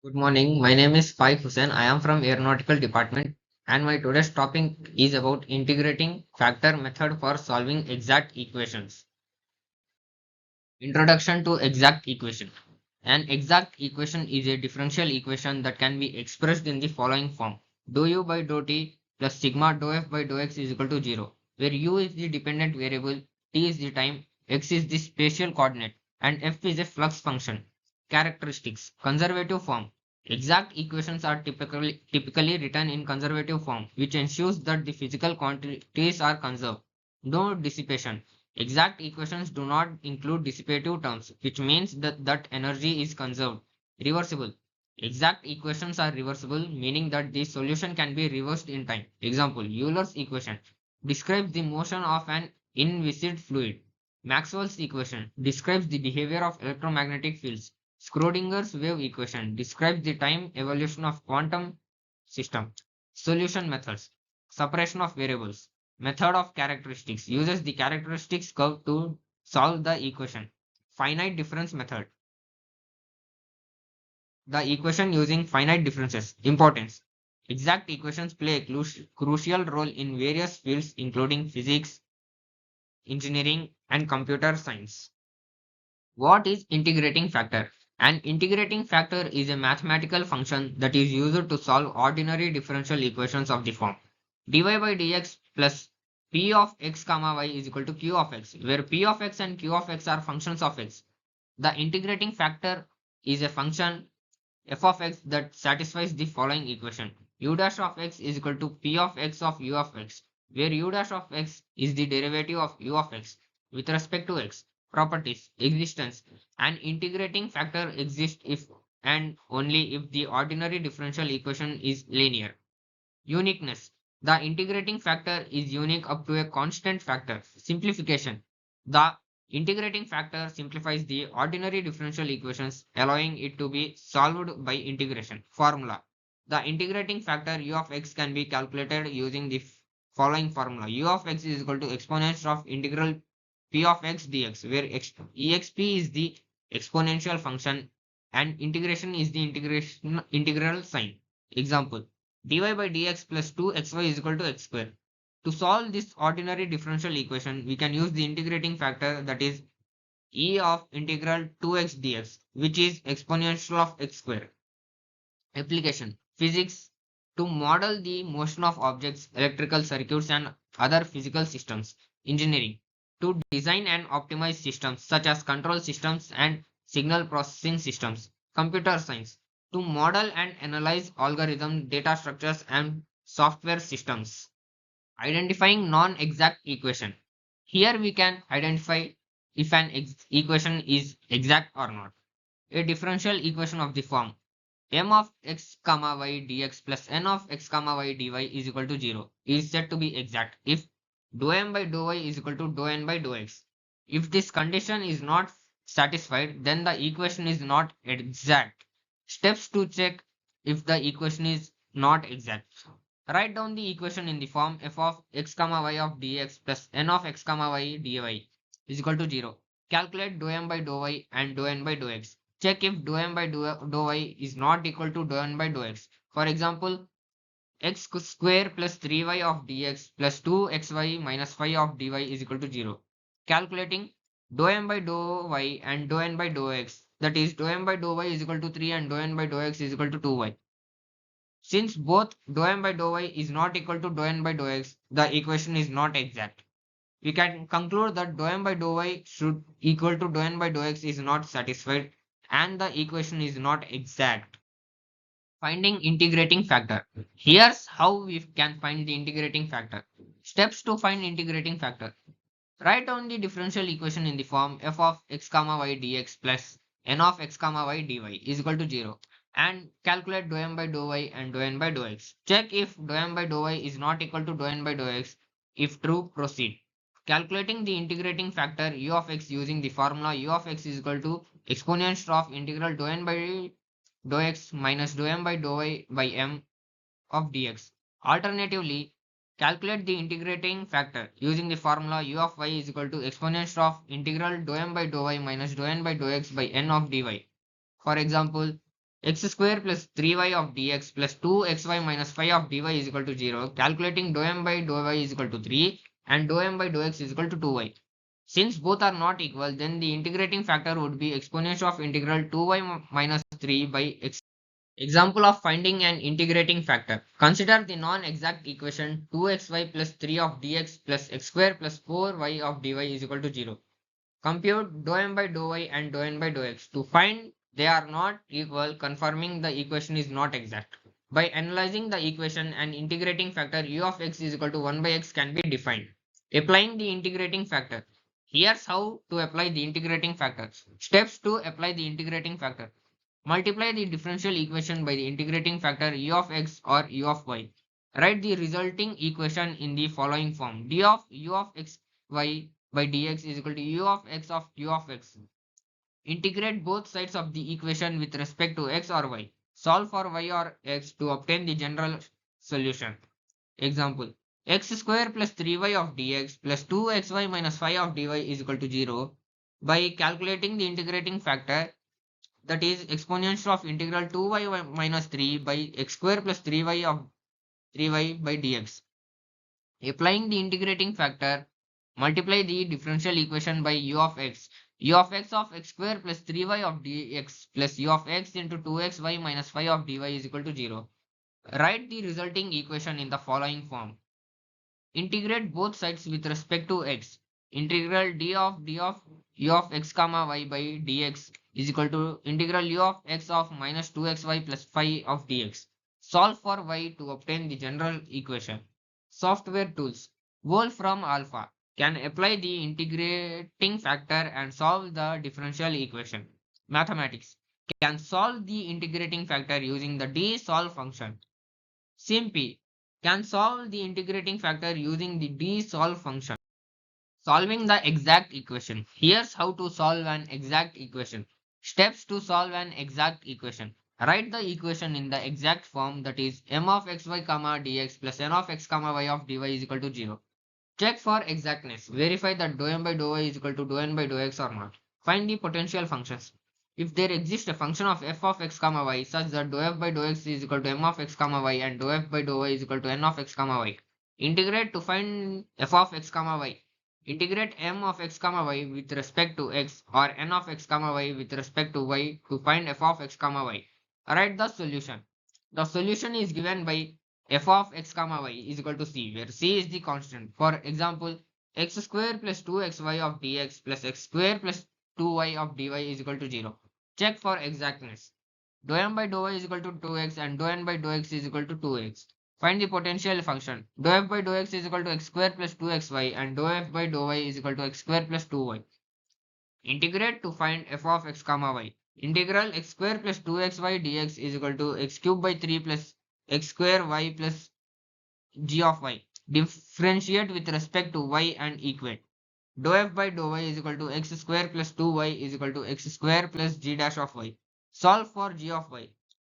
Good morning. My name is FAAIQ. I am from Aeronautical Department, and my today's topic is about integrating factor method for solving exact equations. Introduction to exact equation. An exact equation is a differential equation that can be expressed in the following form: dou u by dou t plus sigma dou f by dou x is equal to 0, where u is the dependent variable, t is the time, x is the spatial coordinate, and f is a flux function. Characteristics. Conservative form. Exact equations are typically written in conservative form, which ensures that the physical quantities are conserved. No dissipation. Exact equations do not include dissipative terms, which means that energy is conserved. Reversible. Exact equations are reversible, meaning that the solution can be reversed in time. Example: Euler's equation describes the motion of an inviscid fluid. Maxwell's equation describes the behavior of electromagnetic fields. Schrodinger's wave equation describes the time evolution of quantum system. Solution methods. Separation of variables. Method of characteristics uses the characteristics curve to solve the equation. Finite difference method. The equation using finite differences. Importance. Exact equations play a crucial role in various fields including physics, engineering, and computer science. What is integrating factor? An integrating factor is a mathematical function that is used to solve ordinary differential equations of the form dy by dx plus p of x comma y is equal to q of x, where p of x and q of x are functions of x. The integrating factor is a function f of x that satisfies the following equation: u dash of x is equal to p of x of u of x, where u dash of x is the derivative of u of x with respect to x. Properties. Existence. An integrating factor exists if and only if the ordinary differential equation is linear. Uniqueness. The integrating factor is unique up to a constant factor. Simplification. The integrating factor simplifies the ordinary differential equations, allowing it to be solved by integration. Formula. The integrating factor u of x can be calculated using the following formula. U of x is equal to exponential of integral p of x dx, where exp is the exponential function and integration is the integral sign. Example: dy by dx plus 2xy is equal to x square. To solve this ordinary differential equation, we can use the integrating factor, that is e of integral 2x dx, which is exponential of x square. Application. Physics. To model the motion of objects, electrical circuits, and other physical systems. Engineering. To design and optimize systems such as control systems and signal processing systems. Computer science. To model and analyze algorithm, data structures, and software systems. Identifying non-exact equation. Here we can identify if an equation is exact or not. A differential equation of the form m of x comma y dx plus n of x comma y dy is equal to 0 is said to be exact if dou m by dou y is equal to dou n by dou x. If this condition is not satisfied, then the equation is not exact. Steps to check if the equation is not exact. Write down the equation in the form f of x comma y of dx plus n of x comma y dy is equal to 0. Calculate dou m by dou y and dou n by dou x. Check if dou m by dou y is not equal to dou n by dou x. For example, x square plus 3y of dx plus 2xy minus 5 of dy is equal to 0. Calculating dou m by dou y and dou n by dou x, that is dou m by dou y is equal to 3 and dou n by dou x is equal to 2y. Since both dou m by dou y is not equal to dou n by dou x, the equation is not exact. We can conclude that dou m by dou y should equal to dou n by dou x is not satisfied and the equation is not exact. Finding integrating factor. Here's how we can find the integrating factor. Steps to find integrating factor. Write down the differential equation in the form f of x comma y dx plus n of x comma y dy is equal to 0 and calculate dou m by dou y and dou n by dou x. Check if dou m by dou y is not equal to dou n by dou x. If true, proceed. Calculating the integrating factor u of x using the formula u of x is equal to exponential of integral dou n by dou x minus dou m by dou y by m of dx. Alternatively, calculate the integrating factor using the formula u of y is equal to exponential of integral dou m by dou y minus dou n by dou x by n of dy. For example, x square plus 3y of dx plus 2xy minus 5 of dy is equal to 0. Calculating dou m by dou y is equal to 3 and dou m by dou x is equal to 2y. Since both are not equal, then the integrating factor would be exponential of integral 2y minus 3 by x. Example of finding an integrating factor. Consider the non-exact equation 2xy plus 3 of dx plus x square plus 4y of dy is equal to 0. Compute dou m by dou y and dou n by dou x. To find they are not equal, confirming the equation is not exact. By analyzing the equation, an integrating factor u of x is equal to 1 by x can be defined. Applying the integrating factor. Here's how to apply the integrating factor. Steps to apply the integrating factor. Multiply the differential equation by the integrating factor u of x or u of y. Write the resulting equation in the following form. D of u of x y by dx is equal to u of x of u of x. Integrate both sides of the equation with respect to x or y. Solve for y or x to obtain the general solution. Example. X square plus 3y of dx plus 2xy minus 5 of dy is equal to 0. By calculating the integrating factor, that is exponential of integral 2y minus 3 by x square plus 3y of 3y by dx. Applying the integrating factor, multiply the differential equation by u of x. U of x square plus 3y of dx plus u of x into 2xy minus 5 of dy is equal to 0. Write the resulting equation in the following form. Integrate both sides with respect to x. Integral d of u of x comma y by dx is equal to integral u of x of minus 2xy plus 5 of dx. Solve for y to obtain the general equation. Software tools. Wolfram Alpha can apply the integrating factor and solve the differential equation. Mathematics can solve the integrating factor using the dsolve function. SIMPy can solve the integrating factor using the dsolve function. Solving the exact equation. Here's how to solve an exact equation. Steps to solve an exact equation. Write the equation in the exact form, that is m of xy comma dx plus n of x comma y of dy is equal to 0. Check for exactness. Verify that dou m by dou y is equal to dou n by dou x or not. Find the potential functions. If there exists a function of f of x comma y such that dou f by dou x is equal to m of x comma y and dou f by dou y is equal to n of x comma y. Integrate to find f of x comma y. Integrate m of x comma y with respect to x or n of x comma y with respect to y to find f of x comma y. Write the solution. The solution is given by f of x comma y is equal to c, where c is the constant. For example, x square plus 2xy of dx plus x square plus 2y of dy is equal to 0. Check for exactness. Dou m by dou y is equal to 2x and dou n by dou x is equal to 2x. Find the potential function. Dou f by dou x is equal to x square plus 2xy and dou f by dou y is equal to x square plus 2y. Integrate to find f of x comma y. Integral x square plus 2xy dx is equal to x cube by 3 plus x square y plus g of y. Differentiate with respect to y and equate. Dou f by dou y is equal to x square plus 2y is equal to x square plus g dash of y. Solve for g of y.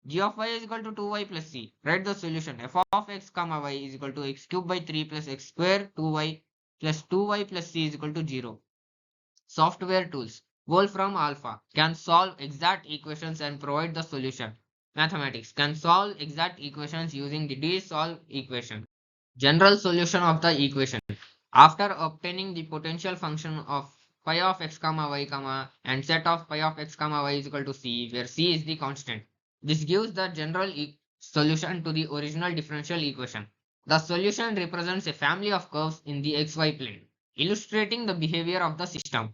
G of y is equal to 2y plus c. Write the solution. F of x comma y is equal to x cube by 3 plus x square 2y plus 2y plus c is equal to 0. Software tools. Wolfram Alpha can solve exact equations and provide the solution. Mathematics can solve exact equations using the dsolve equation. General solution of the equation. After obtaining the potential function of phi of x comma y comma and set of phi of x comma y is equal to c, where c is the constant. This gives the general solution to the original differential equation. The solution represents a family of curves in the xy plane, illustrating the behavior of the system.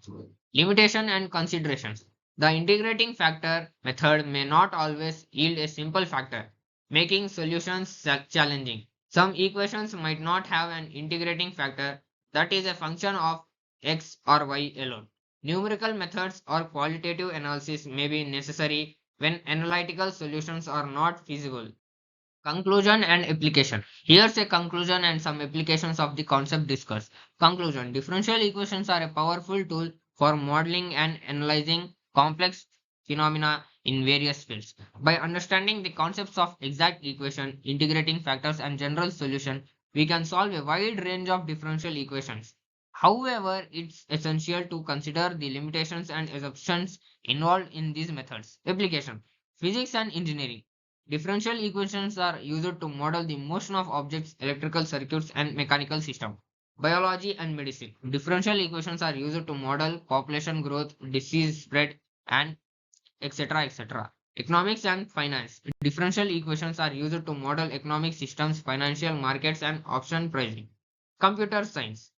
Limitation and considerations. The integrating factor method may not always yield a simple factor, making solutions challenging. Some equations might not have an integrating factor that is a function of x or y alone. Numerical methods or qualitative analysis may be necessary when analytical solutions are not feasible. Conclusion and application. Here's a conclusion and some applications of the concept discussed. Conclusion. Differential equations are a powerful tool for modeling and analyzing complex phenomena in various fields. By understanding the concepts of exact equation, integrating factors, and general solution, we can solve a wide range of differential equations. However, it's essential to consider the limitations and assumptions involved in these methods. Application. Physics and engineering. Differential equations are used to model the motion of objects, electrical circuits, and mechanical systems. Biology and medicine. Differential equations are used to model population growth, disease spread, and etc. etc. Economics and finance. Differential equations are used to model economic systems, financial markets, and option pricing. Computer science.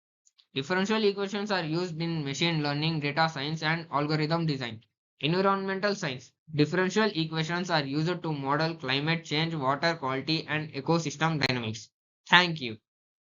Differential equations are used in machine learning, data science, and algorithm design. Environmental science. Differential equations are used to model climate change, water quality, and ecosystem dynamics. Thank you.